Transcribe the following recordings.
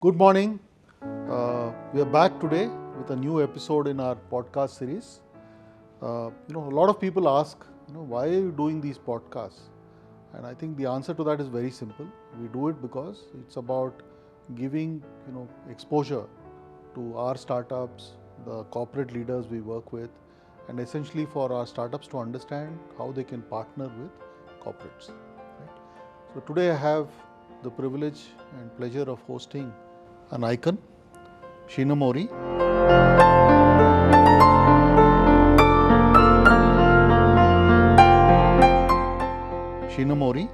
Good morning. We are back today with a new episode in our podcast series. A lot of people ask, why are you doing these podcasts? And I think the answer to that is very simple. We do it because it's about giving, exposure to our startups, the corporate leaders we work with, and essentially for our startups to understand how they can partner with corporates. Right? So today I have the privilege and pleasure of hosting an icon, Sheenam Ohrie. Sheenam Ohrie,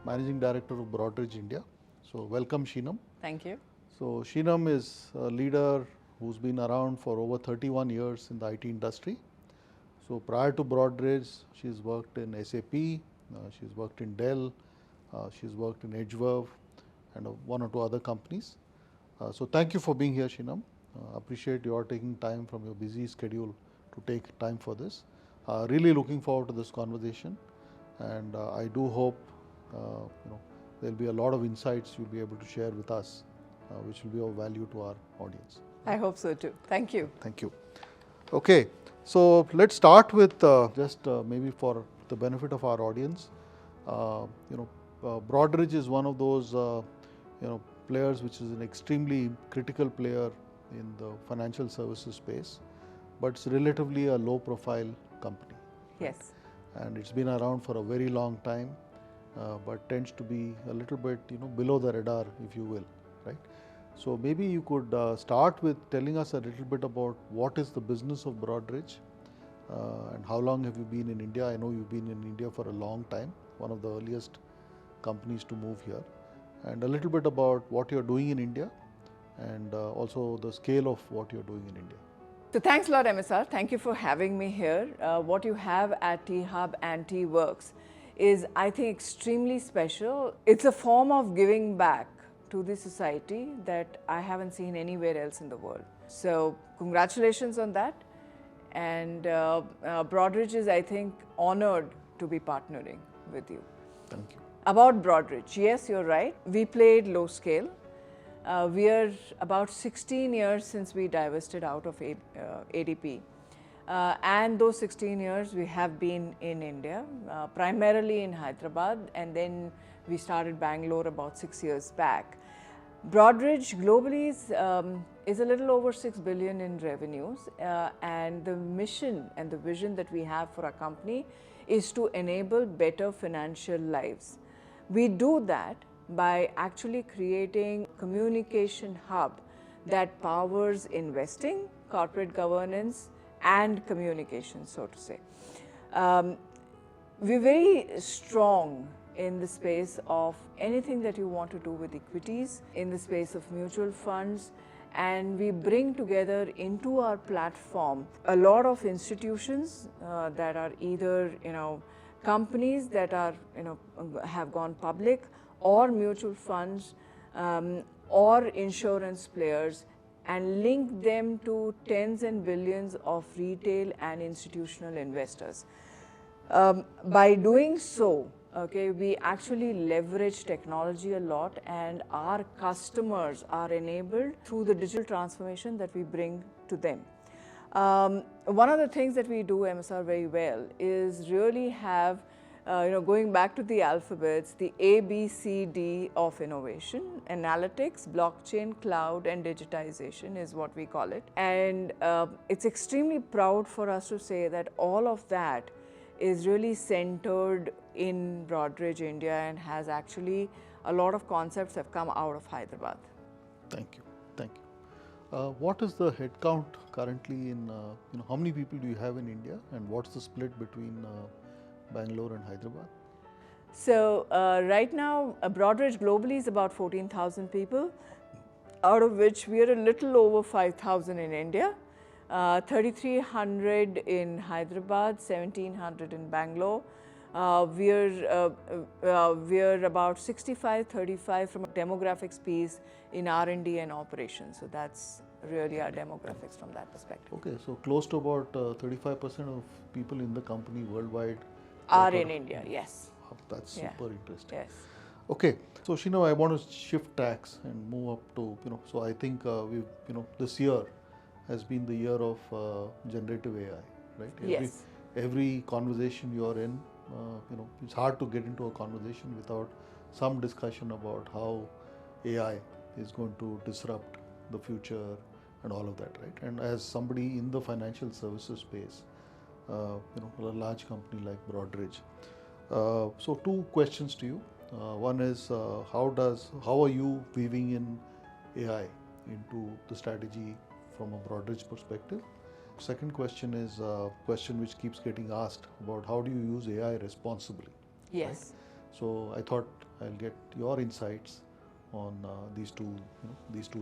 Managing Director of Broadridge India. So welcome Sheenam. Thank you. So Sheenam is a leader who's been around for over 31 years in the IT industry. So prior to Broadridge, she's worked in SAP, she's worked in Dell, she's worked in Edgeverve and one or two other companies. So thank you for being here, Sheenam. Appreciate your taking time from your busy schedule to take time for this. Really looking forward to this conversation, and I do hope there'll be a lot of insights you'll be able to share with us, which will be of value to our audience. I hope so too. Thank you. Thank you. Okay, so let's start with just maybe for the benefit of our audience. Broadridge is one of those players which is an extremely critical player in the financial services space, but it's relatively a low profile company. Yes. And it's been around for a very long time, but tends to be a little bit below the radar, if you will, right? So maybe you could start with telling us a little bit about what is the business of Broadridge and how long have you been in India? I know you've been in India for a long time, one of the earliest companies to move here, and a little bit about what you're doing in India and also the scale of what you're doing in India. So thanks a lot, MSR. Thank you for having me here. What you have at T-Hub and T-Works is, I think, extremely special. It's a form of giving back to the society that I haven't seen anywhere else in the world. So congratulations on that. And Broadridge is, I think, honored to be partnering with you. Thank you. About Broadridge, yes, you're right. We played low scale. We are about 16 years since we divested out of ADP. And those 16 years we have been in India, primarily in Hyderabad, and then we started Bangalore about 6 years back. Broadridge globally is a little over 6 billion in revenues, and the mission and the vision that we have for our company is to enable better financial lives. We do that by actually creating a communication hub that powers investing, corporate governance, and communication, so to say. We're very strong in the space of anything that you want to do with equities, in the space of mutual funds, and we bring together into our platform a lot of institutions that are either companies that are have gone public, or mutual funds, or insurance players, and link them to tens and billions of retail and institutional investors. By doing so, we actually leverage technology a lot, and our customers are enabled through the digital transformation that we bring to them. One of the things that we do, MSR, very well is really have, going back to the alphabets, the A, B, C, D of innovation: analytics, blockchain, cloud, and digitization is what we call it. And it's extremely proud for us to say that all of that is really centered in Broadridge India, and has actually a lot of concepts have come out of Hyderabad. Thank you. Thank you. What is the headcount currently in, how many people do you have in India, and what's the split between Bangalore and Hyderabad? So right now, Broadridge globally is about 14,000 people, out of which we are a little over 5,000 in India, 3,300 in Hyderabad, 1,700 in Bangalore. We're about 65-35 from a demographics piece in R&D and operations. So that's really our demographics from that perspective. Okay, so close to about 35% of people in the company worldwide are in India, yes. That's super interesting. Yes. Okay, so Sheenam, I want to shift tracks and move up to, so I think this year has been the year of generative AI, right? Yes. Every conversation you're in, it's hard to get into a conversation without some discussion about how AI is going to disrupt the future and all of that, right? And as somebody in the financial services space, a large company like Broadridge. So two questions to you. One is how are you weaving in AI into the strategy from a Broadridge perspective? Second question is a question which keeps getting asked about how do you use AI responsibly? Yes. Right? So I thought I'll get your insights on these two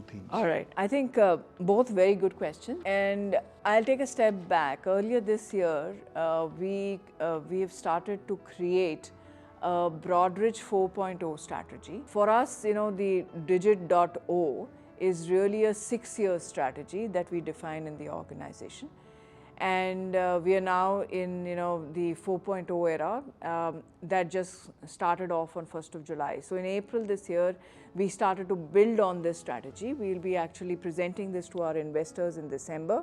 themes. All right. I think both very good questions. And I'll take a step back. Earlier this year, we have started to create a Broadridge 4.0 strategy. For us, the Digit.0 is really a 6-year strategy that we define in the organization. And we are now in the 4.0 era that just started off on 1st of July. So in April this year, we started to build on this strategy. We'll be actually presenting this to our investors in December.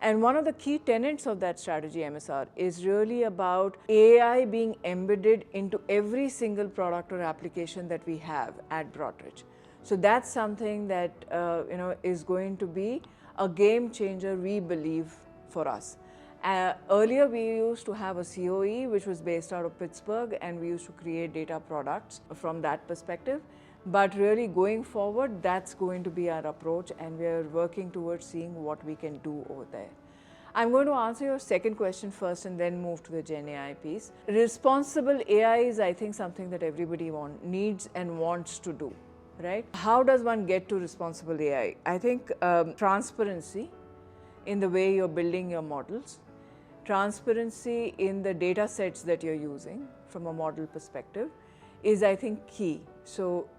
And one of the key tenets of that strategy, MSR, is really about AI being embedded into every single product or application that we have at Broadridge. So that's something that is going to be a game changer, we believe, for us. Earlier, we used to have a COE which was based out of Pittsburgh, and we used to create data products from that perspective. But really going forward, that's going to be our approach, and we are working towards seeing what we can do over there. I'm going to answer your second question first and then move to the Gen AI piece. Responsible AI is, I think, something that everybody needs and wants to do, right? How does one get to responsible AI? I think transparency in the way you're building your models, transparency in the data sets that you're using from a model perspective is, I think, key. So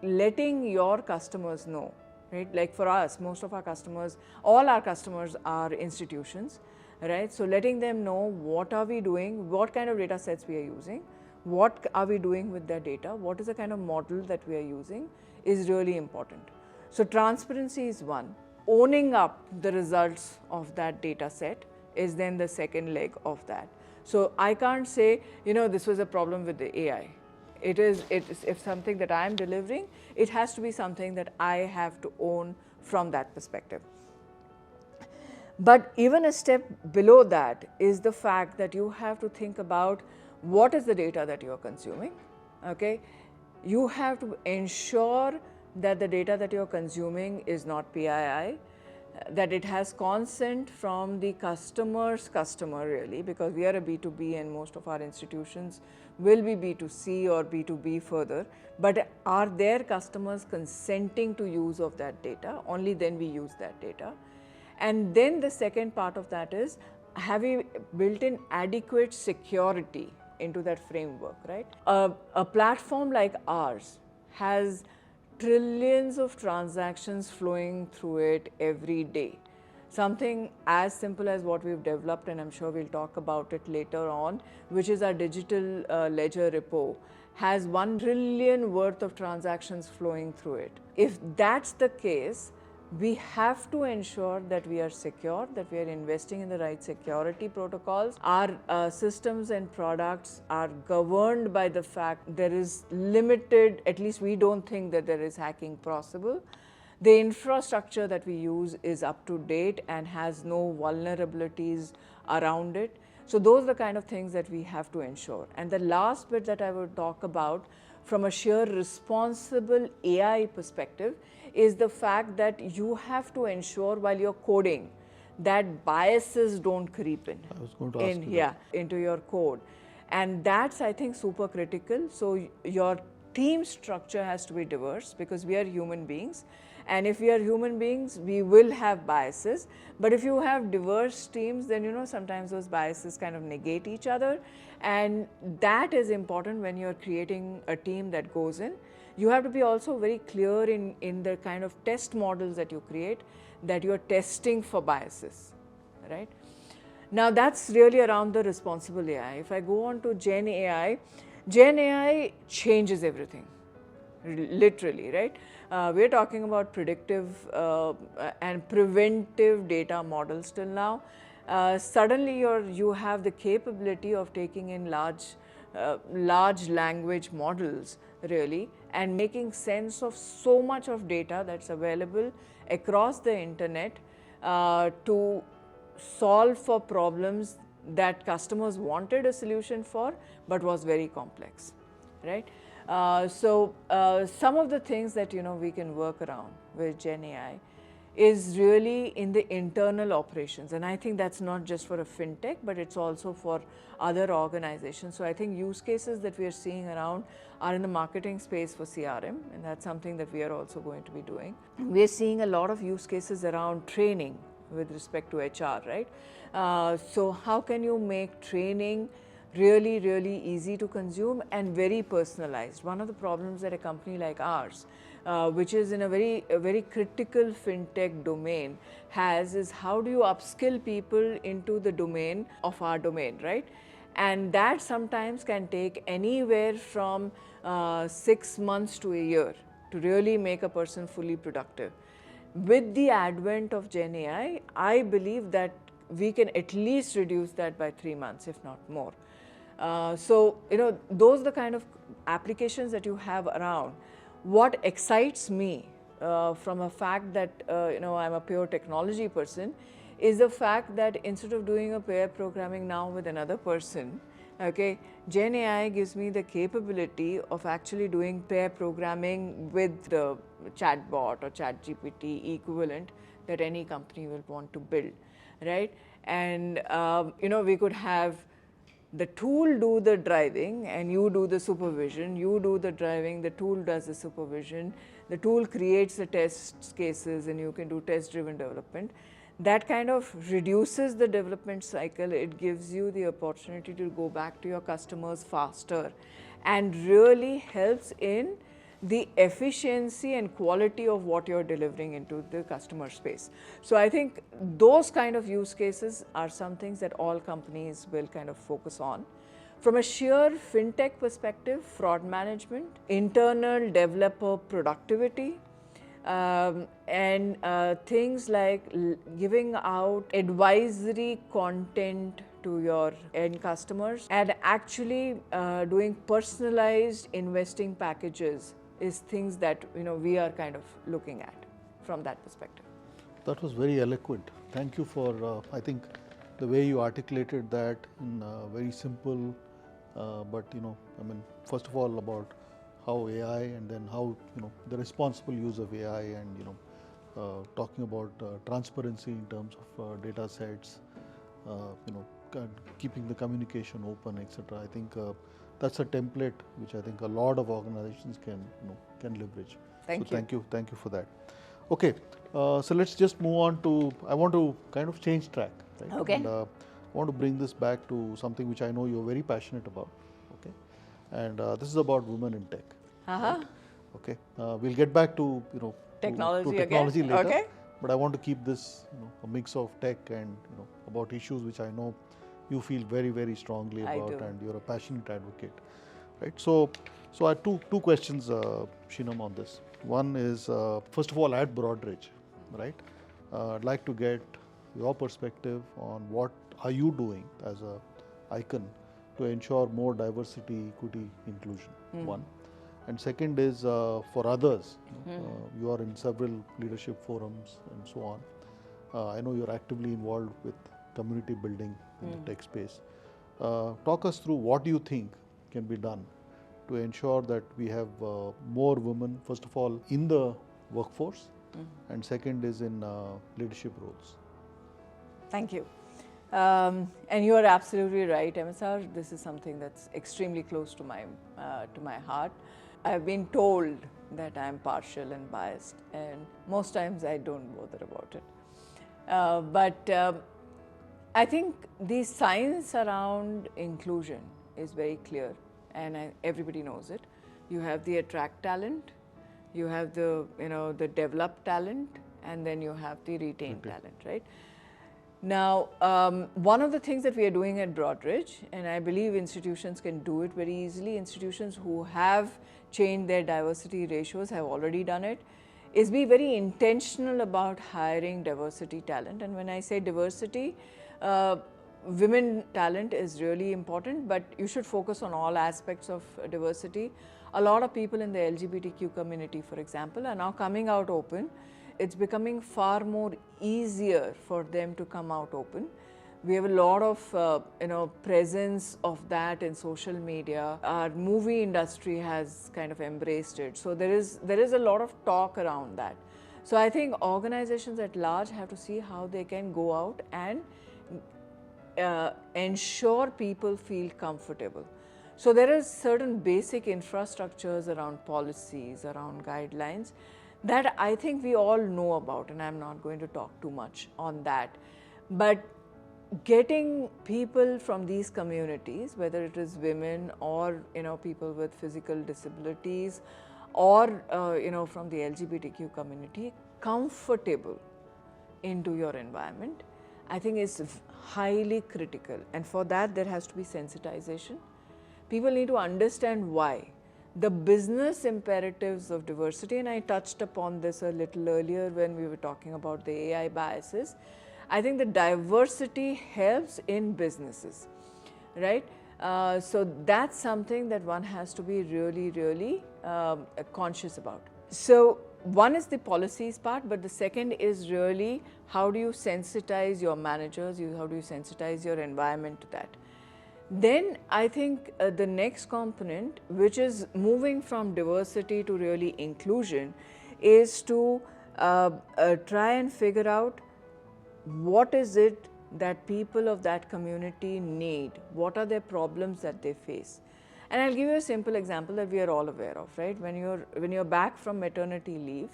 letting your customers know, right? Like for us, most of our customers, all our customers are institutions, right? So letting them know what are we doing, what kind of data sets we are using, what are we doing with that data, what is the kind of model that we are using is really important. So transparency is one. Owning up the results of that data set is then the second leg of that. So I can't say, this was a problem with the AI. If something that I'm delivering, it has to be something that I have to own from that perspective. But even a step below that is the fact that you have to think about what is the data that you're consuming, okay? You have to ensure that the data that you're consuming is not PII, that it has consent from the customer's customer really, because we are a B2B and most of our institutions will be B2C or B2B further, but are their customers consenting to use of that data? Only then we use that data. And then the second part of that is, have we built in adequate security into that framework, right? A platform like ours has trillions of transactions flowing through it every day. Something as simple as what we've developed, and I'm sure we'll talk about it later on, which is our digital ledger repo, has 1 trillion worth of transactions flowing through it. If that's the case, we have to ensure that we are secure, that we are investing in the right security protocols. Our systems and products are governed by the fact there is limited, at least we don't think that there is hacking possible. The infrastructure that we use is up to date and has no vulnerabilities around it. So those are the kind of things that we have to ensure. And the last bit that I would talk about from a sheer responsible AI perspective is the fact that you have to ensure while you're coding that biases don't creep in. I was going to ask you that. Into your code. And that's, I think, super critical. So your team structure has to be diverse because we are human beings. And if we are human beings, we will have biases. But if you have diverse teams, then sometimes those biases kind of negate each other. And that is important when you're creating a team that goes in. You have to be also very clear in the kind of test models that you create, that you're testing for biases, right? Now that's really around the responsible AI. If I go on to Gen AI changes everything. literally, right? We're talking about predictive and preventive data models till now. Suddenly you have the capability of taking in large language models really and making sense of so much of data that's available across the internet to solve for problems that customers wanted a solution for but was very complex, right? Some of the things that we can work around with Gen AI is really in the internal operations, and I think that's not just for a fintech, but it's also for other organizations. So I think use cases that we are seeing around are in the marketing space for CRM, and that's something that we are also going to be doing. We are seeing a lot of use cases around training with respect to HR, right? So how can you make training really easy to consume and very personalized? One of the problems that a company like ours, which is in a very critical fintech domain, has is how do you upskill people into the domain of our domain, right? And that sometimes can take anywhere from 6 months to a year to really make a person fully productive. With the advent of Gen AI, I believe that we can at least reduce that by 3 months, if not more. Those are the kind of applications that you have around. What excites me from a fact that I'm a pure technology person is the fact that instead of doing a pair programming now with another person, okay, Gen AI gives me the capability of actually doing pair programming with the chatbot or ChatGPT equivalent that any company will want to build, right? And we could have the tool do the driving and you do the supervision, you do the driving, the tool does the supervision, the tool creates the test cases and you can do test driven development. That kind of reduces the development cycle. It gives you the opportunity to go back to your customers faster and really helps in the efficiency and quality of what you're delivering into the customer space. So I think those kind of use cases are some things that all companies will kind of focus on. From a sheer fintech perspective, fraud management, internal developer productivity, and things like giving out advisory content to your end customers and actually doing personalized investing packages is things that we are kind of looking at from that perspective. That was very eloquent. Thank you for, I think, the way you articulated that in very simple, but first of all about how AI and then how the responsible use of AI and talking about transparency in terms of data sets, keeping the communication open, etc. I think that's a template which I think a lot of organizations can leverage. Thank you for that. Okay, so let's just move on to, I want to kind of change track, right? Okay. And I want to bring this back to something which I know you're very passionate about. Okay, and this is about women in tech. Right? Okay, we'll get back to technology later. Okay. But I want to keep this a mix of tech and about issues which I know you feel very strongly about, and you're a passionate advocate, right? So I have two questions, Sheenam, on this. One is first of all at Broadridge, right? I'd like to get your perspective on what are you doing as a icon to ensure more diversity, equity, inclusion. One. And second is for others, you are in several leadership forums and so on. I know you're actively involved with community building in the tech space. Talk us through what you think can be done to ensure that we have more women, first of all, in the workforce, and second is in leadership roles. Thank you. And you are absolutely right, MSR. This is something that's extremely close to my heart. I've been told that I'm partial and biased, and most times I don't bother about it. But I think the science around inclusion is very clear, and everybody knows it. You have the attract talent, you have the the develop talent, and then you have the retain talent, right? Now, one of the things that we are doing at Broadridge, and I believe institutions can do it very easily, institutions who have changed their diversity ratios have already done it, is be very intentional about hiring diversity talent. And when I say diversity, women talent is really important, but you should focus on all aspects of diversity. A lot of people in the LGBTQ community, for example, are now coming out open. It's becoming far more easier for them to come out open. We have a lot of presence of that in social media. Our movie industry has kind of embraced it. So there is a lot of talk around that. So I think organizations at large have to see how they can go out and ensure people feel comfortable. So there are certain basic infrastructures around policies, around guidelines that I think we all know about, and I'm not going to talk too much on that. But getting people from these communities, whether it is women or people with physical disabilities or from the LGBTQ community, comfortable into your environment, I think is highly critical. And for that, there has to be sensitization. People need to understand why. The business imperatives of diversity, and I touched upon this a little earlier when we were talking about the AI biases. I think the diversity helps in businesses, right? So that's something that one has to be really, really conscious about. So one is the policies part, but the second is really how do you sensitize your managers, how do you sensitize your environment to that. Then I think the next component, which is moving from diversity to really inclusion, is to try and figure out what is it that people of that community need, what are their problems that they face. And I'll give you a simple example that we are all aware of, right? When you're back from maternity leave,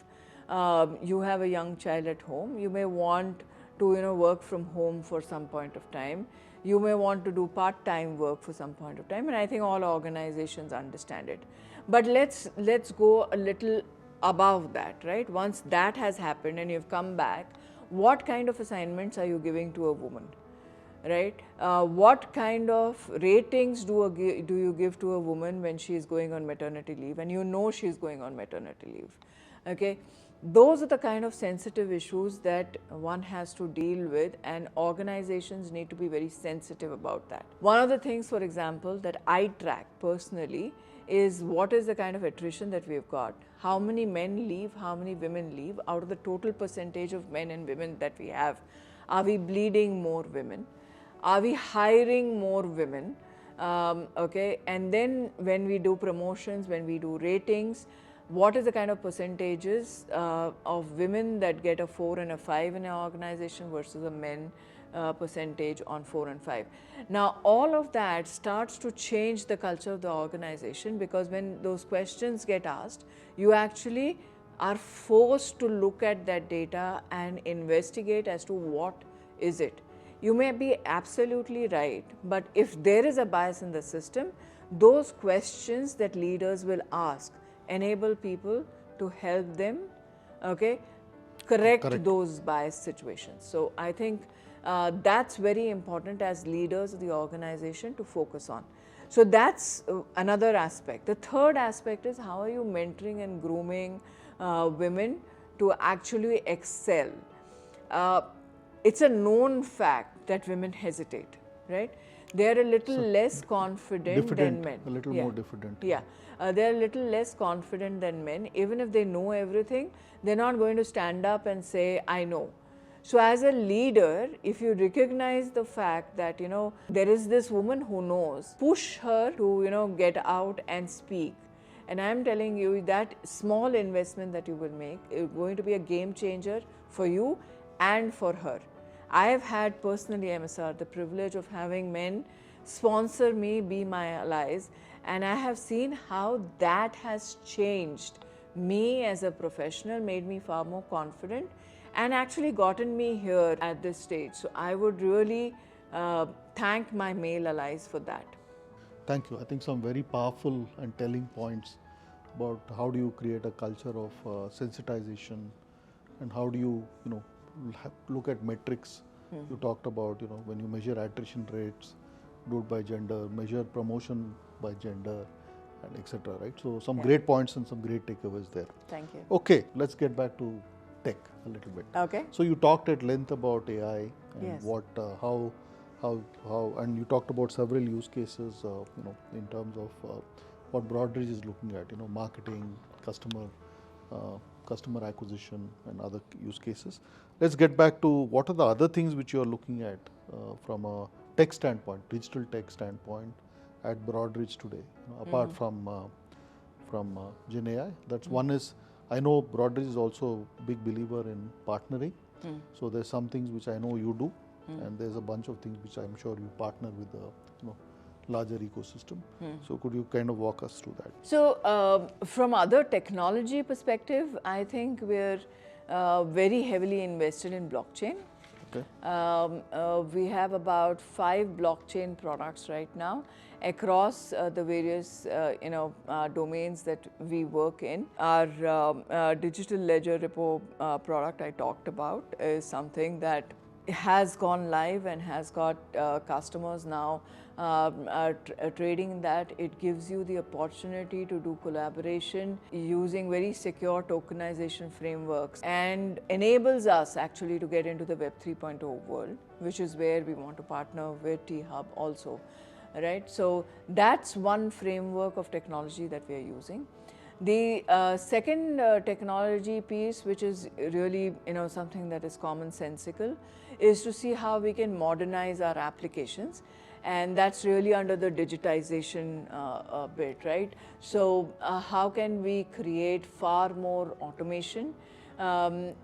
you have a young child at home, you may want to work from home for some point of time. You may want to do part-time work for some point of time, and I think all organizations understand it. But let's go a little above that, right? Once that has happened and you've come back, what kind of assignments are you giving to a woman, right? What kind of ratings do you give to a woman when she is going on maternity leave and she's going on maternity leave, okay? Those are the kind of sensitive issues that one has to deal with, and organizations need to be very sensitive about that. One of the things, for example, that I track personally is what is the kind of attrition that we've got. How many men leave, how many women leave out of the total percentage of men and women that we have. Are we bleeding more women? Are we hiring more women? Okay, and then when we do promotions, when we do ratings, what is the kind of percentages of women that get a 4 and a 5 in an organization versus a men percentage on 4 and 5. Now all of that starts to change the culture of the organization, because when those questions get asked, you actually are forced to look at that data and investigate as to what is it. You may be absolutely right, but if there is a bias in the system, those questions that leaders will ask enable people to help them, okay, correct those bias situations. So I think that's very important as leaders of the organization to focus on. So that's another aspect. The third aspect is how are you mentoring and grooming women to actually excel. It's a known fact that women hesitate, right? They're a little less confident than men. A little more diffident. Yeah, they're a little less confident than men. Even if they know everything, they're not going to stand up and say, I know. So as a leader, if you recognize the fact that, there is this woman who knows, push her to, get out and speak. And I'm telling you that small investment that you will make is going to be a game changer for you and for her. I have had personally, MSR, the privilege of having men sponsor me, be my allies, and I have seen how that has changed me as a professional, made me far more confident, and actually gotten me here at this stage. So I would really thank my male allies for that. Thank you. I think some very powerful and telling points about how do you create a culture of sensitization, and how do you, look at metrics You talked about, when you measure attrition rates, do it by gender, measure promotion by gender, and etc. Right? So some great points and some great takeaways there. Thank you. Okay, let's get back to tech a little bit. Okay. So you talked at length about AI and Yes. what, how, and you talked about several use cases, in terms of what Broadridge is looking at, marketing, customer acquisition, and other use cases. Let's get back to what are the other things which you are looking at from a tech standpoint, digital tech standpoint, at Broadridge today, apart from Gen AI. That's one is, I know Broadridge is also a big believer in partnering. So there's some things which I know you do, and there's a bunch of things which I'm sure you partner with the larger ecosystem. So could you kind of walk us through that? So from other technology perspective, I think we're very heavily invested in blockchain. Okay. We have about 5 blockchain products right now across the various domains that we work in. Our digital ledger repo product I talked about is something that has gone live and has got customers now trading in that. It gives you the opportunity to do collaboration using very secure tokenization frameworks and enables us actually to get into the Web 3.0 world, which is where we want to partner with T-Hub also, right? So that's one framework of technology that we are using. The second technology piece, which is really something that is commonsensical, is to see how we can modernize our applications, and that's really under the digitization bit, right? So how can we create far more automation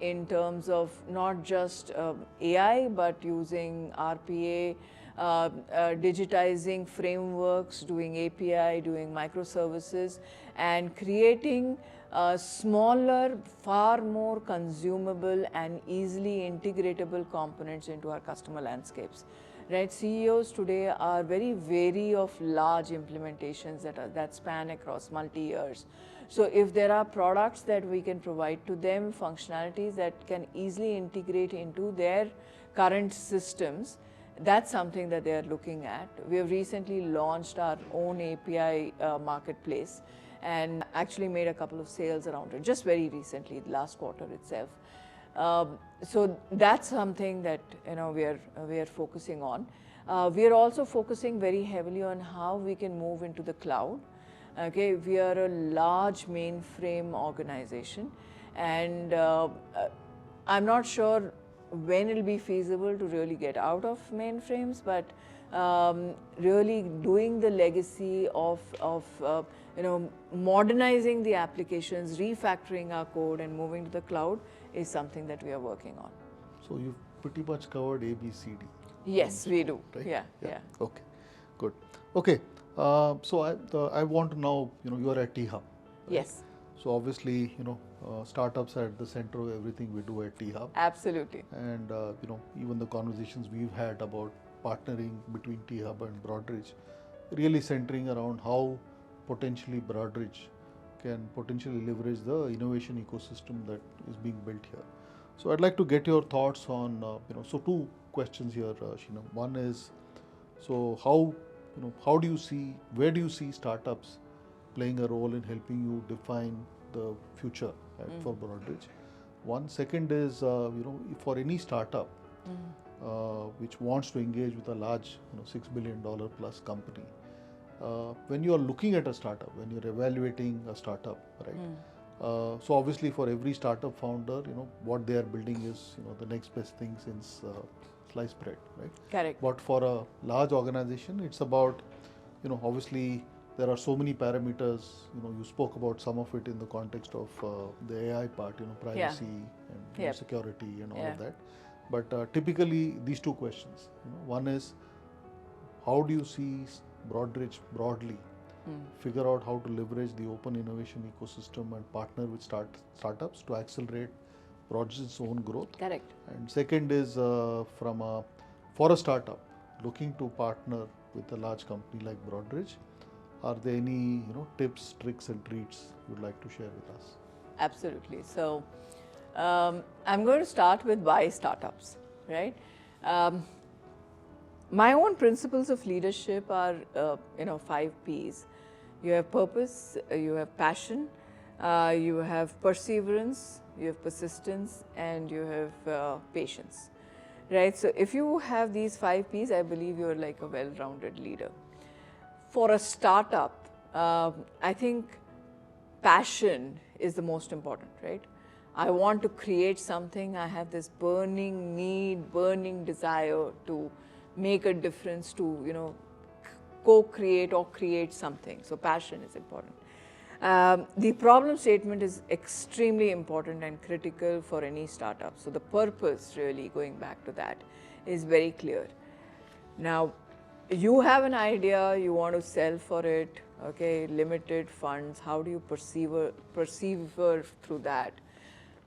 in terms of not just AI, but using RPA, digitizing frameworks, doing API, doing microservices, and creating smaller, far more consumable and easily integratable components into our customer landscapes. Right? CEOs today are very wary of large implementations that span across multi-years. So if there are products that we can provide to them, functionalities that can easily integrate into their current systems, that's something that they are looking at. We have recently launched our own API marketplace and actually made a couple of sales around it just very recently, last quarter itself. So that's something that we are focusing on. We are also focusing very heavily on how we can move into the cloud. Okay, we are a large mainframe organization, and I'm not sure when it'll be feasible to really get out of mainframes, but really doing the legacy of modernizing the applications, refactoring our code, and moving to the cloud is something that we are working on. So you've pretty much covered A, B, C, D. Yes, we do. Right? Yeah. Okay, good. Okay, so I want to know, you are at T-Hub. Right? Yes. So obviously, startups are at the center of everything we do at T-Hub. Absolutely. And even the conversations we've had about partnering between T-Hub and Broadridge, really centering around how potentially Broadridge can potentially leverage the innovation ecosystem that is being built here. So I'd like to get your thoughts on, so 2 questions here, Sheenam. One is, so how do you see, where do you see startups playing a role in helping you define the future for Broadridge? One. Second is, for any startup which wants to engage with a large, $6 billion plus company, when you are looking at a startup, when you're evaluating a startup, right? So obviously for every startup founder, what they are building is, the next best thing since sliced bread, right? Correct. But for a large organization, it's about, obviously there are so many parameters, you spoke about some of it in the context of the AI part, privacy and security and all of that. But typically these 2 questions, one is, how do you see Broadridge broadly figure out how to leverage the open innovation ecosystem and partner with startups to accelerate Broadridge's own growth? Correct. And second is, for a startup looking to partner with a large company like Broadridge, are there any tips, tricks and treats you'd like to share with us? Absolutely. So I'm going to start with why startups, right? Um, my own principles of leadership are, 5 P's. You have purpose, you have passion, you have perseverance, you have persistence, and you have patience. Right? So if you have these 5 P's, I believe you're like a well-rounded leader. For a startup, I think passion is the most important, right? I want to create something. I have this burning need, burning desire to make a difference, to co-create or create something. So passion is important. The problem statement is extremely important and critical for any startup. So the purpose, really going back to that, is very clear. Now, you have an idea, you want to sell for it, okay, limited funds. How do you persevere through that?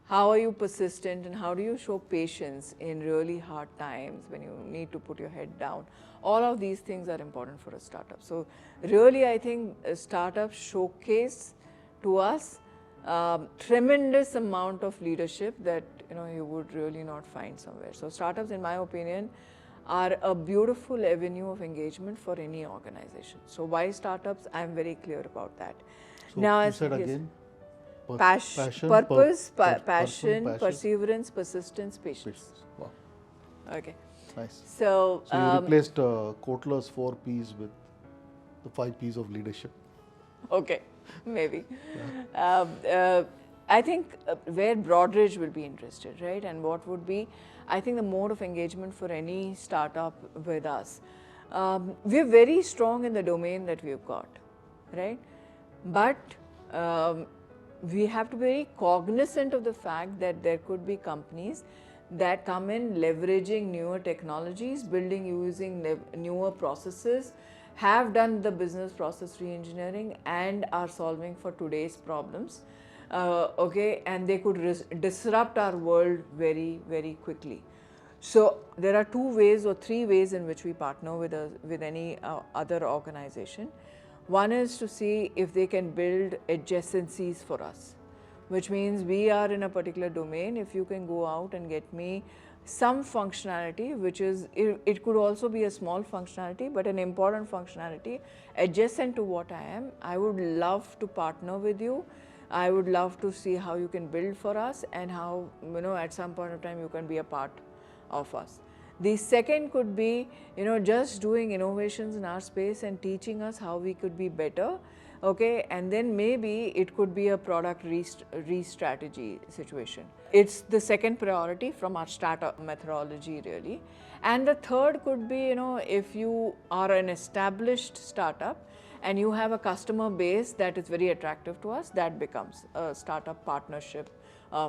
How are you persistent, and how do you show patience in really hard times when you need to put your head down? All of these things are important for a startup. So really, I think startups showcase to us tremendous amount of leadership that you would really not find somewhere. So startups, in my opinion, are a beautiful avenue of engagement for any organization. So why startups? I'm very clear about that. So now, you said again, passion, perseverance, persistence, patience. Wow. Okay. Nice. So you replaced Kotler's 4 P's with the 5 P's of leadership. Okay, maybe. Yeah. I think where Broadridge will be interested, right? And what would be, I think, the mode of engagement for any startup with us. We're very strong in the domain that we've got, right? But we have to be very cognizant of the fact that there could be companies that come in leveraging newer technologies, building using newer processes, have done the business process re-engineering and are solving for today's problems. Okay, and they could disrupt our world very, very quickly. So there are 2 ways or 3 ways in which we partner with any other organization. One is to see if they can build adjacencies for us, which means we are in a particular domain. If you can go out and get me some functionality, which is, it could also be a small functionality, but an important functionality adjacent to what I am, I would love to partner with you. I would love to see how you can build for us and how, at some point of time you can be a part of us. The second could be, just doing innovations in our space and teaching us how we could be better, okay, and then maybe it could be a product re-strategy situation. It's the second priority from our startup methodology, really. And the third could be, if you are an established startup and you have a customer base that is very attractive to us, that becomes a startup partnership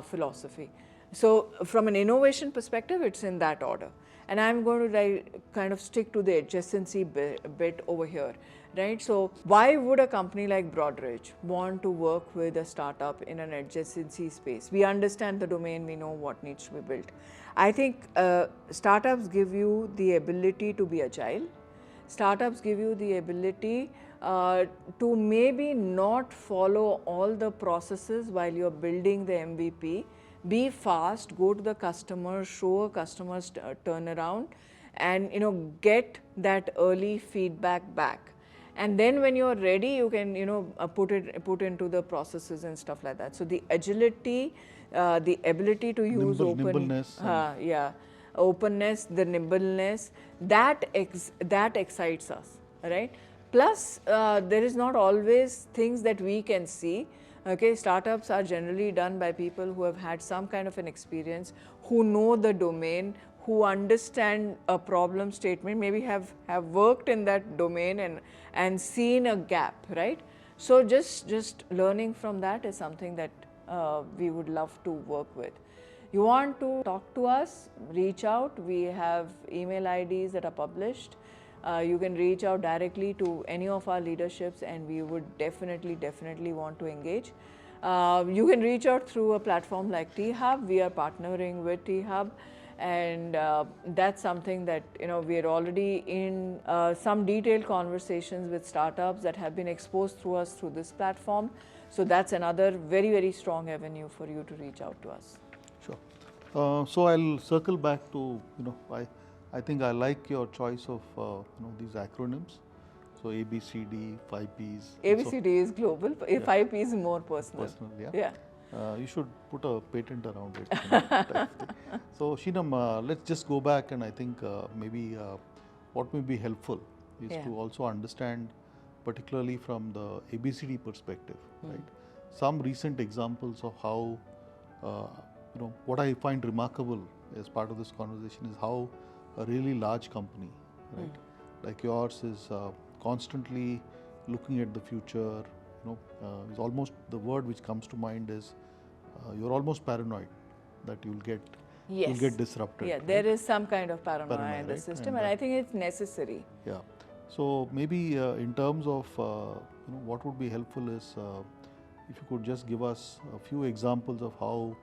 philosophy. So from an innovation perspective, it's in that order. And I'm going to kind of stick to the adjacency bit over here, right? So why would a company like Broadridge want to work with a startup in an adjacency space? We understand the domain, we know what needs to be built. I think startups give you the ability to be agile. Startups give you the ability to maybe not follow all the processes while you're building the MVP. Be fast, go to the customer, show a customer's turnaround, and get that early feedback back. And then when you're ready, you can put into the processes and stuff like that. So the agility, the ability to use nimbleness, openness, the nimbleness, that excites us, right? Plus, there is not always things that we can see. Okay, startups are generally done by people who have had some kind of an experience, who know the domain, who understand a problem statement, maybe have worked in that domain and seen a gap, right? So just learning from that is something that we would love to work with. You want to talk to us, reach out. We have email IDs that are published. You can reach out directly to any of our leaderships, and we would definitely want to engage. You can reach out through a platform like T-Hub. We are partnering with T-Hub, and that's something that we are already in some detailed conversations with startups that have been exposed through us through this platform. So that's another very strong avenue for you to reach out to us. Sure. So I'll circle back to I think I like your choice of these acronyms. So ABCD, 5Ps. ABCD is global, 5P is more personal. Personal, yeah. Yeah. You should put a patent around it. Type of thing. So Sheenam, let's just go back, and I think maybe what may be helpful is to also understand, particularly from the ABCD perspective, right? Some recent examples of how, what I find remarkable as part of this conversation is how a really large company, right, like yours is constantly looking at the future. Is almost the word which comes to mind is you're almost paranoid that you'll get disrupted. Yeah, right? there is some kind of paranoia in the right? system, and I think it's necessary. Yeah. So maybe in terms of what would be helpful is if you could just give us a few examples of how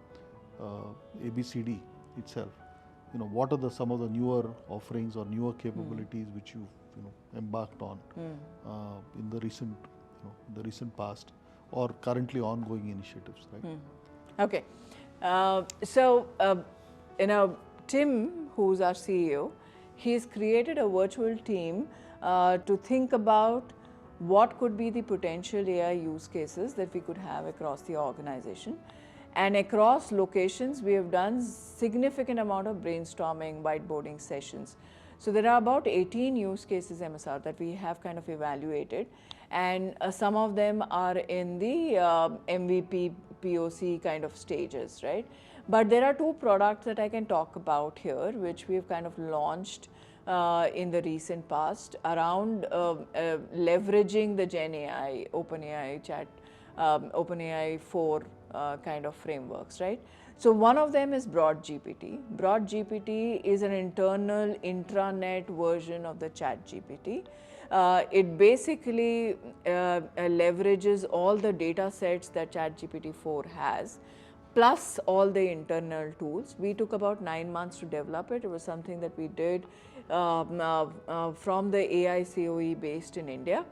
ABCD itself, what are some of the newer offerings or newer capabilities which you've embarked on in the recent past or currently ongoing initiatives, right? Okay. Tim, who's our CEO, he's created a virtual team to think about what could be the potential AI use cases that we could have across the organization. And across locations, we have done significant amount of brainstorming, whiteboarding sessions. So there are about 18 use cases, MSR, that we have kind of evaluated, and some of them are in the MVP, POC kind of stages, right? But there are two products that I can talk about here, which we've kind of launched in the recent past around leveraging the Gen AI, OpenAI chat, OpenAI 4 kind of frameworks, right? So one of them is BroadGPT. BroadGPT is an internal intranet version of the ChatGPT. It basically leverages all the data sets that ChatGPT 4 has, plus all the internal tools. We took about 9 months to develop it. It was something that we did from the AI COE based in India.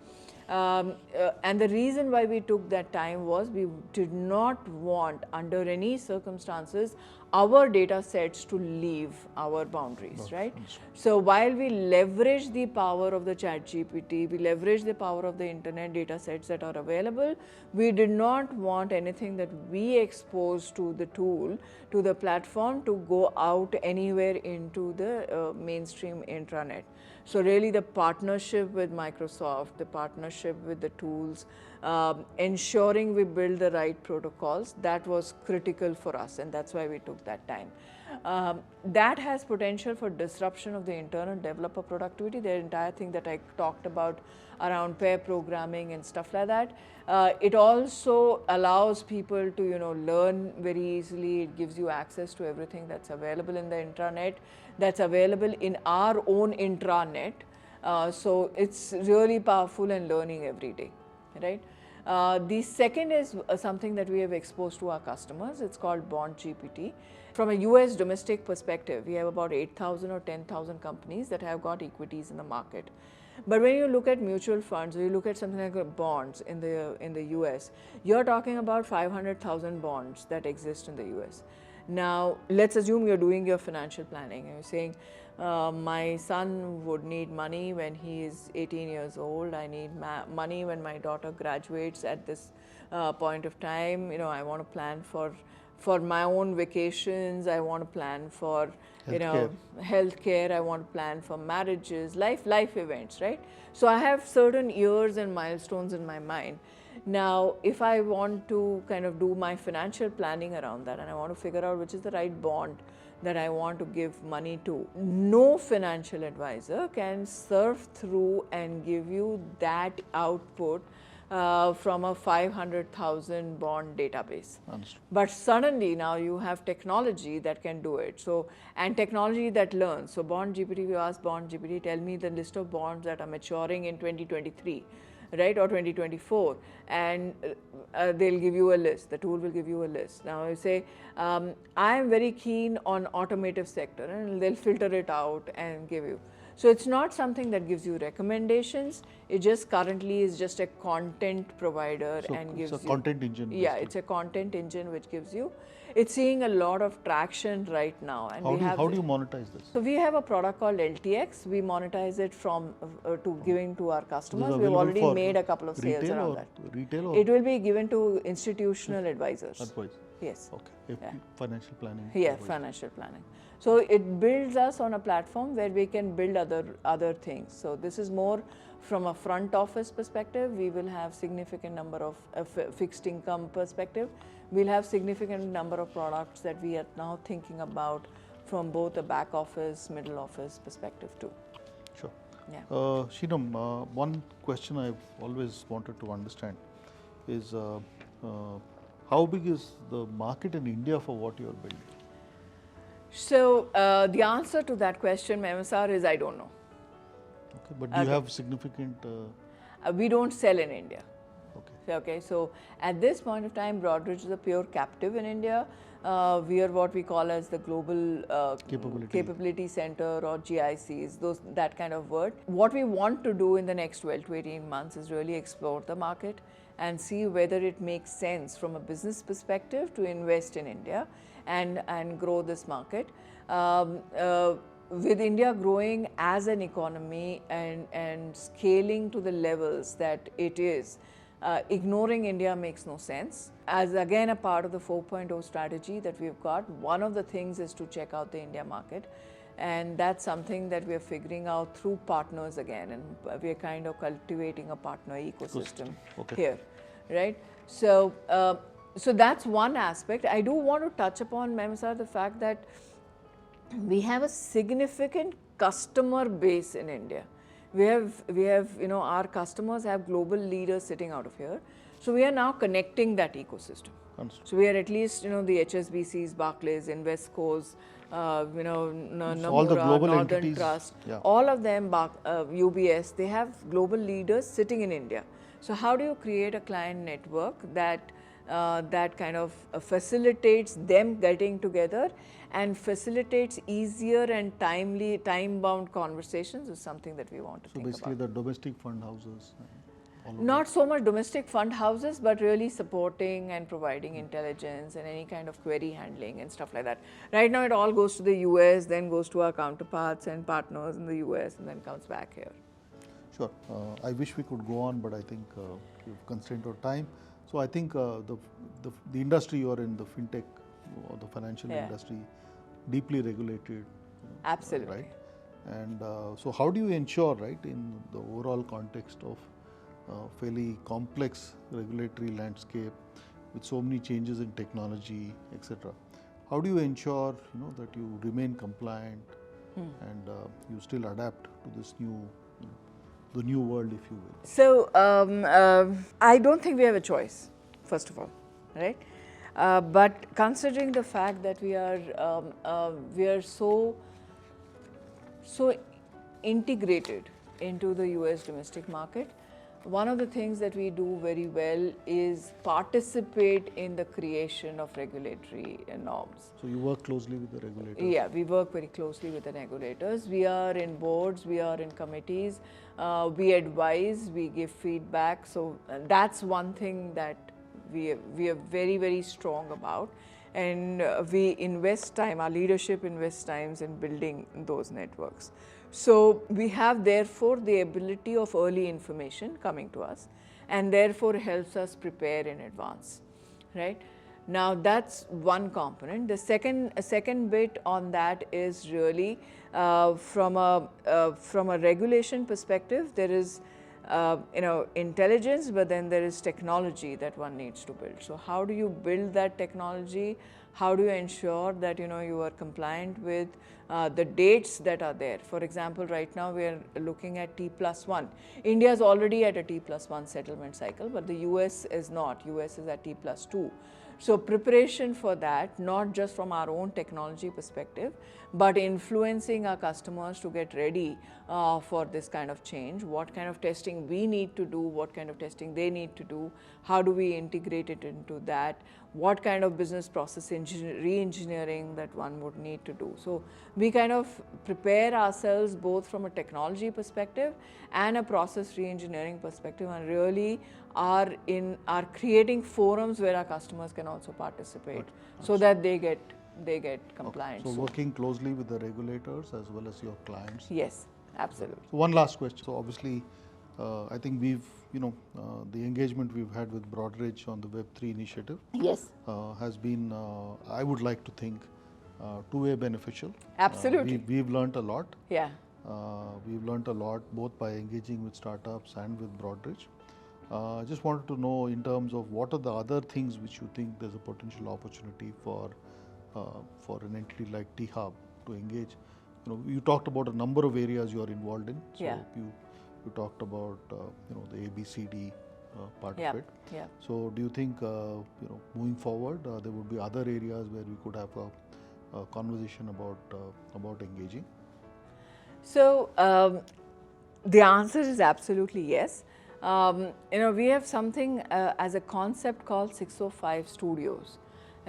And the reason why we took that time was we did not want, under any circumstances, our data sets to leave our boundaries, right? So while we leverage the power of the ChatGPT, we leverage the power of the internet data sets that are available, we did not want anything that we expose to the tool, to the platform, to go out anywhere into the mainstream intranet. So really the partnership with Microsoft, the partnership with the tools, ensuring we build the right protocols, that was critical for us, and that's why we took that time. That has potential for disruption of the internal developer productivity, the entire thing that I talked about around pair programming and stuff like that. It also allows people to learn very easily. It gives you access to everything that's available in the intranet, that's available in our own intranet. So it's really powerful and learning every day, right? The second is something that we have exposed to our customers. It's called BondGPT. From a US domestic perspective, we have about 8,000 or 10,000 companies that have got equities in the market. But when you look at mutual funds, or you look at something like bonds in the US, you're talking about 500,000 bonds that exist in the US. Now, let's assume you're doing your financial planning and you're saying, my son would need money when he is 18 years old. I need money when my daughter graduates at this point of time. I want to plan for my own vacations. I want to plan for healthcare. I want to plan for marriages, life events, right? So I have certain years and milestones in my mind. Now, if I want to kind of do my financial planning around that, and I want to figure out which is the right bond that I want to give money to, no financial advisor can surf through and give you that output from a 500,000 bond database. Understood. But suddenly now you have technology that can do it. So, and technology that learns. So BondGPT, you ask BondGPT, tell me the list of bonds that are maturing in 2023. Right, or 2024, and they'll give you a list. The tool will give you a list. Now you say, I am very keen on automotive sector, and they'll filter it out and give you. So it's not something that gives you recommendations. It just currently is just a content provider So and gives it's a you content engine. Yeah, basically. it's a content engine which gives you. It's seeing a lot of traction right now, and How do you monetize this? So we have a product called LTX. We monetize it from to giving to our This customers. is We've available already for made a couple of sales retail around or that. retail or It will be given to institutional advisors. advice? Yes. Okay. Financial planning. Yeah, advice. financial planning. So it builds us on a platform where we can build other things. So this is more from a front office perspective. We will have significant number of fixed income perspective. We'll have significant number of products that we are now thinking about from both a back office, middle office perspective too. Sure. Yeah. Sheenam, one question I've always wanted to understand is how big is the market in India for what you are building? So the answer to that question, Memsar, is I don't know. Okay, but do you have significant? We don't sell in India. Okay. Okay, so at this point of time, Broadridge is a pure captive in India. We are what we call as the global capability center or GICs, that kind of word. What we want to do in the next 12 to 18 months is really explore the market and see whether it makes sense from a business perspective to invest in India and grow this market. With India growing as an economy and scaling to the levels that it is, ignoring India makes no sense. As again a part of the 4.0 strategy that we've got, one of the things is to check out the India market, and that's something that we are figuring out through partners again, and we are kind of cultivating a partner ecosystem here, right? So, so that's one aspect. I do want to touch upon, Memsar, the fact that we have a significant customer base in India. We have, our customers have global leaders sitting out of here. So we are now connecting that ecosystem. So we are at least, the HSBCs, Barclays, Invesco's, Nomura, all the global Northern entities, Trust, yeah. all of them, UBS, they have global leaders sitting in India. So how do you create a client network that that kind of facilitates them getting together and facilitates easier and timely, time-bound conversations is something that we want to think about. So basically the domestic fund houses. Not so much domestic fund houses, but really supporting and providing intelligence and any kind of query handling and stuff like that. Right now it all goes to the US, then goes to our counterparts and partners in the US, and then comes back here. Sure. I wish we could go on, but I think we've constrained our time. So I think the industry you are in, the fintech or the financial industry, deeply regulated. Absolutely. Right? And so how do you ensure, right, in the overall context of fairly complex regulatory landscape with so many changes in technology, etc. How do you ensure, that you remain compliant and you still adapt to this new, the new world, if you will? So I don't think we have a choice, first of all, right? But considering the fact that we are so integrated into the US domestic market, one of the things that we do very well is participate in the creation of regulatory norms. So you work closely with the regulators? Yeah, we work very closely with the regulators. We are in boards, we are in committees, we advise, we give feedback. So that's one thing that we are very, very strong about. And we invest time, our leadership invests times in building those networks. So we have therefore the ability of early information coming to us, and therefore helps us prepare in advance, right? Now that's one component. The second bit on that is really from a regulation perspective, there is intelligence, but then there is technology that one needs to build. So how do you build that technology? How do you ensure that you are compliant with the dates that are there? For example, right now we are looking at T+1. India is already at a T+1 settlement cycle, but the US is not. US is at T+2. So preparation for that, not just from our own technology perspective, but influencing our customers to get ready for this kind of change. What kind of testing we need to do, what kind of testing they need to do, how do we integrate it into that, what kind of business process re-engineering that one would need to do. So we kind of prepare ourselves both from a technology perspective and a process re-engineering perspective, and really are creating forums where our customers can also participate, so that they get compliant. So working closely with the regulators as well as your clients. Yes, absolutely. So one last question. So obviously, I think we've, the engagement we've had with Broadridge on the Web3 initiative Yes. has been, I would like to think, two-way beneficial. Absolutely. We've learned a lot. Yeah. We've learned a lot both by engaging with startups and with Broadridge. I just wanted to know, in terms of what are the other things which you think there's a potential opportunity for an entity like T-Hub to engage. You talked about a number of areas you are involved in. So Yeah. you talked about the ABCD part Yeah. of it. Yeah. So do you think moving forward there would be other areas where we could have a conversation about engaging? So the answer is absolutely yes. We have something as a concept called 605 Studios,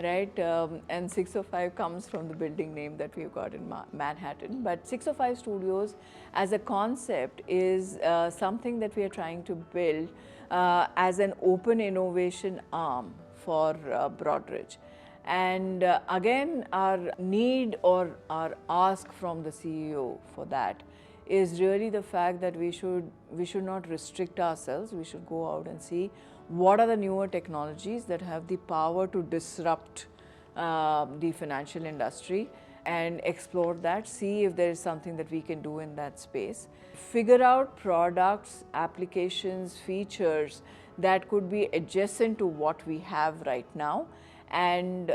right? And 605 comes from the building name that we've got in Manhattan. But 605 Studios as a concept is something that we are trying to build as an open innovation arm for Broadridge. And again, our need or our ask from the CEO for that is really the fact that we should not restrict ourselves. We should go out and see what are the newer technologies that have the power to disrupt the financial industry, and explore that, see if there is something that we can do in that space. Figure out products, applications, features that could be adjacent to what we have right now. And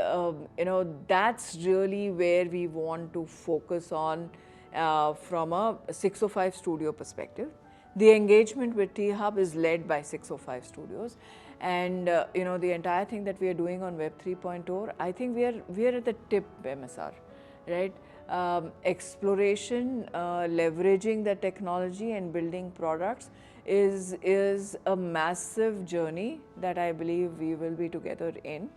that's really where we want to focus on from a 605 Studio perspective. The engagement with T-Hub is led by 605 Studios, and the entire thing that we are doing on Web 3.0, I think we are at the tip, MSR, right? Exploration, leveraging the technology and building products is a massive journey that I believe we will be together in.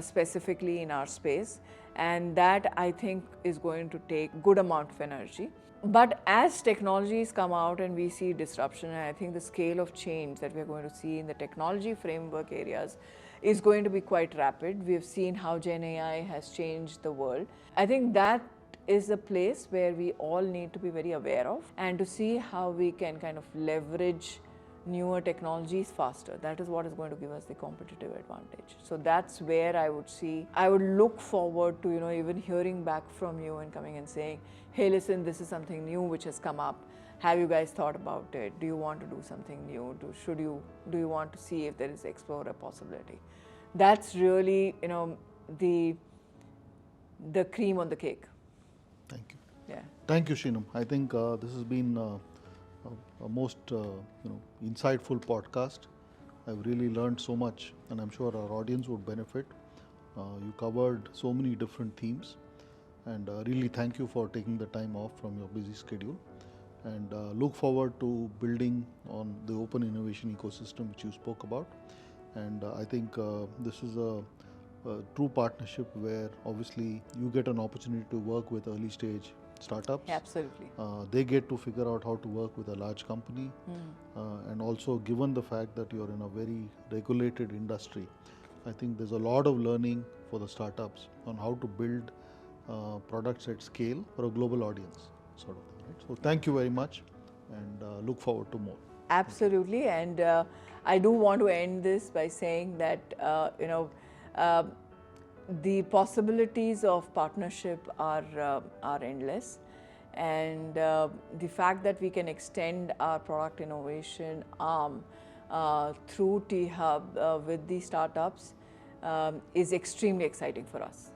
Specifically in our space, and that I think is going to take good amount of energy. But as technologies come out and we see disruption, and I think the scale of change that we're going to see in the technology framework areas is going to be quite rapid. We've seen how Gen AI has changed the world. I think that is a place where we all need to be very aware of, and to see how we can kind of leverage newer technologies faster. That is what is going to give us the competitive advantage. So that's where I would look forward to even hearing back from you and coming and saying, hey, listen, this is something new which has come up. Have you guys thought about it? Do you want to do something new? Do you want to see if there is explore a possibility? That's really the cream on the cake. Thank you. Yeah. Thank you, Sheenam. I think this has been a most insightful podcast. I've really learned so much, and I'm sure our audience would benefit. You covered so many different themes, and really thank you for taking the time off from your busy schedule, and look forward to building on the open innovation ecosystem which you spoke about. And I think this is a true partnership where obviously you get an opportunity to work with early stage startups. Absolutely. They get to figure out how to work with a large company, and also given the fact that you're in a very regulated industry, I think there's a lot of learning for the startups on how to build products at scale for a global audience, sort of thing. Right? So thank you very much, and look forward to more. Absolutely, and I do want to end this by saying that the possibilities of partnership are endless, and the fact that we can extend our product innovation arm through T-Hub with the startups is extremely exciting for us.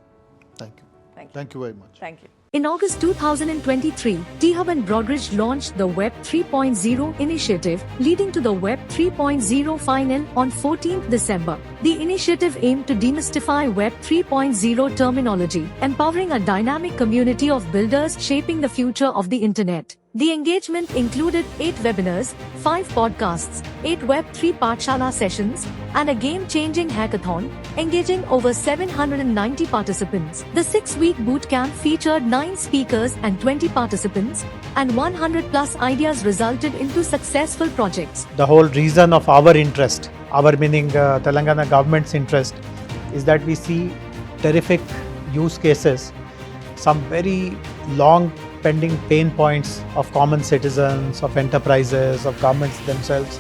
Thank you. Thank you. Thank you very much. Thank you. In August 2023, T-Hub and Broadridge launched the Web 3.0 initiative, leading to the Web 3.0 final on 14th December. The initiative aimed to demystify Web 3.0 terminology, empowering a dynamic community of builders shaping the future of the Internet. The engagement included 8 webinars, 5 podcasts, 8 Web3 Pathshala sessions, and a game-changing hackathon, engaging over 790 participants. The 6-week bootcamp featured 9 speakers and 20 participants, and 100 plus ideas resulted into successful projects. The whole reason of our interest, our meaning Telangana government's interest, is that we see terrific use cases, some very long pending pain points of common citizens, of enterprises, of governments themselves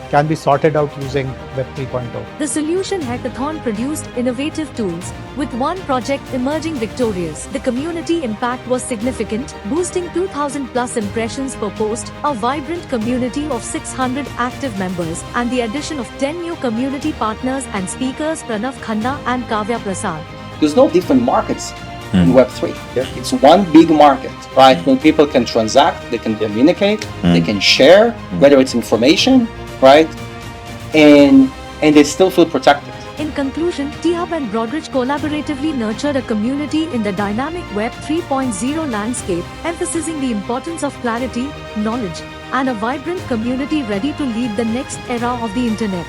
can be sorted out using Web 3.0. The Solution Hackathon produced innovative tools, with one project emerging victorious. The community impact was significant, boosting 2,000 plus impressions per post, a vibrant community of 600 active members, and the addition of 10 new community partners and speakers Pranav Khanna and Kavya Prasad. There's no different markets in Web3. It's one big market, right? When people can transact, they can communicate, they can share, whether it's information, right? And they still feel protected. In conclusion, T-Hub and Broadridge collaboratively nurtured a community in the dynamic Web 3.0 landscape, emphasizing the importance of clarity, knowledge, and a vibrant community ready to lead the next era of the Internet.